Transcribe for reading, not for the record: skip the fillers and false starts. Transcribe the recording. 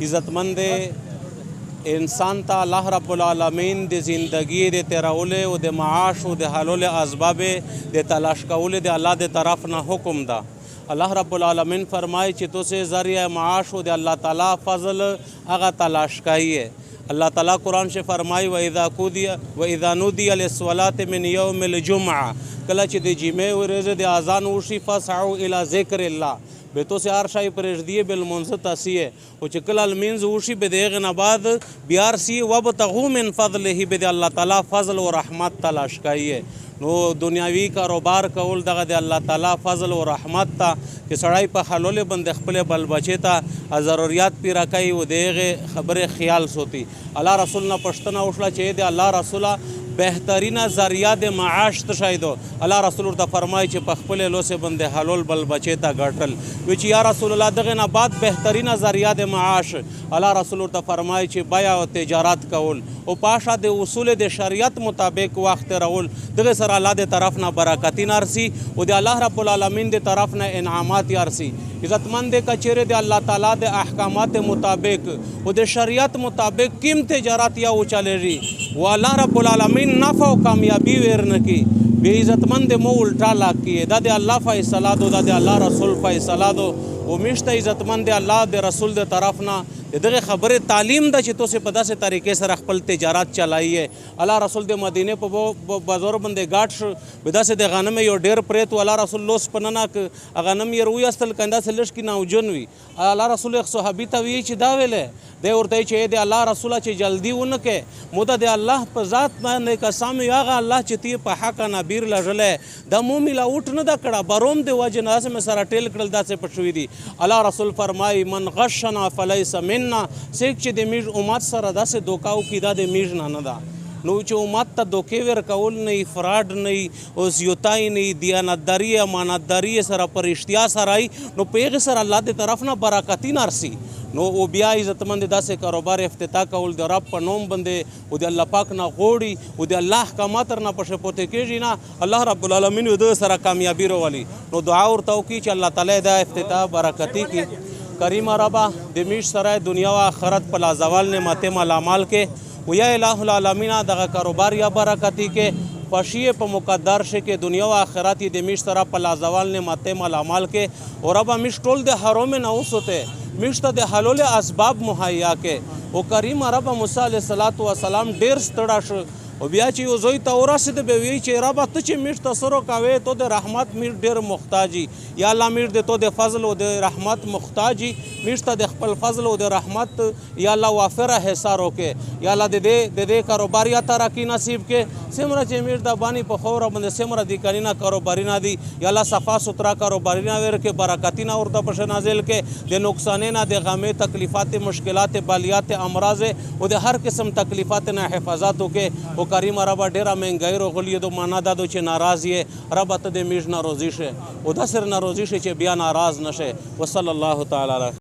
عزتمند انسان ته الله رب العالمین د زندگی د تیرولو او د معاش او د حلول اسباب د تلاش کولو د الله د طرف نه حکم ده. الله رب العالمین فرمائے چې تو سے ذریعہ معاش و دے اللہ تعالیٰ فضل اغا تلاش کائیے. اللہ تعالیٰ قرآن سے فرمائی وَإِذَا نُودِيَ لِلصَّلَاةِ مِنْ يَوْمِ الْجُمْعَةِ کله چې د جمعې ورځې د اذان وشي فاسعوا الى ذکر الله به تو سے هر شای پرېږدي بالمنځ تاسیه او چې کله لمنځ وشي به د هغې نه بعد بیا رسي وابتغوا من فضله به د الله تعالیٰ فضل و رحمت تلاش کائیے. نو دنیاوی کاروبار کول دغه د الله تعالی فضل او رحمت ته چې سړی په حلول بند خپل بل بچی ته ضرورت پیرا کوي او دغه خبره خیال سوتی. الله رسول نه پښتنه وشله چې د الله رسوله بهترین ذریعہ د معاش تشایدو. الله رسول ورته فرمایي چې په خپل لوسه بند حلول بل بچی ته ګټل وی چې یا رسول الله دغه نه بعد بهترین ذریعہ د معاش. الله رسول ورته فرمایي چې بیع او تجارت کول او پاشا د اصول د شریعت مطابق وخت رول دغه سره الله د طرف نه برکتی نرسي او د الله رب العالمین د طرف نه انعامات یارسي. عزتمند کچره د الله تعالی د احکامات مطابق او د شریعت مطابق کیم تجارت یا وچلېږي و الله رب العالمین نفع او کامیابی ورنکي بے عزتمند مو الٹا لاک کیے دا د الله فیصله دو دا د الله رسول فیصله دو او میشته عزتمند الله د رسول د طرف نه دغه خبره تعلیم ده چې تاسو په داسې طریقې سره خپل تجارت چلایي. الله رسول د مدینه په بازار باندې گاټ شو به داسې د غنم یو ډیر پریت الله رسول لوس پننا غنم یې روي استل کنده سلش کی ناوجن وی. الله رسول یک صحابي ته وی چې دا ویله دی ورته چې د الله رسول چې جلدی ونکه مودا د الله په ذات باندې قسم یاغه الله چې تی په حق نبیر لژله د مو ملا اوټ نه د کړه بروم د وجه ناس مې سره ټیل کړل داسې پښوی دي. الله رسول فرمای من غشنا فلیس منا سیک چې د میژ امت سره داسې دوکاو کی دا د میژ نه ده. نو چې امت ته دوکې ورکول نه فراډ نه او زیوتای نه دیانتداري امانتداري سره پر اشتیا سره نو په هغې سره الله د طرف نه برکتي نرسي. نو او بیا عزتمند داسې کاروبار افتتاح کول د رب په نوم باندې او د الله پاک نه غوړي او د الله احکامات نه پښه پوتې کېږي نه الله رب العالمین د سره کامیابی راولي. نو دعا ورته وکړي چې الله تعالی دا افتتاح برکتي کړي. کریم ربا د میش سره دنیا و آخرت په لازوال نعمت مالامال کې و یا الہ العالمین دغه کاروبار یا برکتی کې خوشی په مقدر شه کې دنیا و آخرت د میش سره په لازوال نعمت مالامال کې او ربا میش ټول د حرام نه اوسته میش ته د حلول اسباب مهیا کې او کریم ربا موسی علیه السلام ډیر ستړا شو او بیا چې یو زوی ته ورسېده به وی چې ربه ته چې میش ته سرو کوې تو د رحمت میش ډېر محتاجي یا الله میش د تو د فضل او د رحمت محتاجي میش ته د خپل فضل او د رحمت یا الله وافره حصار وکې یا الله د دې کاروبار یا ترقي نصیب کې سمره چې میش د بانی په خوره باندې سمره د کلینا کاروبارینا دي یا الله صفا سوترا کاروبارینا ورکې برکتینا ورته پښه نازل کې د نقصانینا د غمې تکلیفات مشکلات بالیات امراض او د هر قسم تکلیفات نه حفاظت وکې. کریم ربا ډیره مهنګای راغلی دو معنا دا دو چې ناراض یې ربا ته د میژ ناروزي شه او دا سر ناروزي شه چې بیا ناراض نشه. وصلی الله تعالی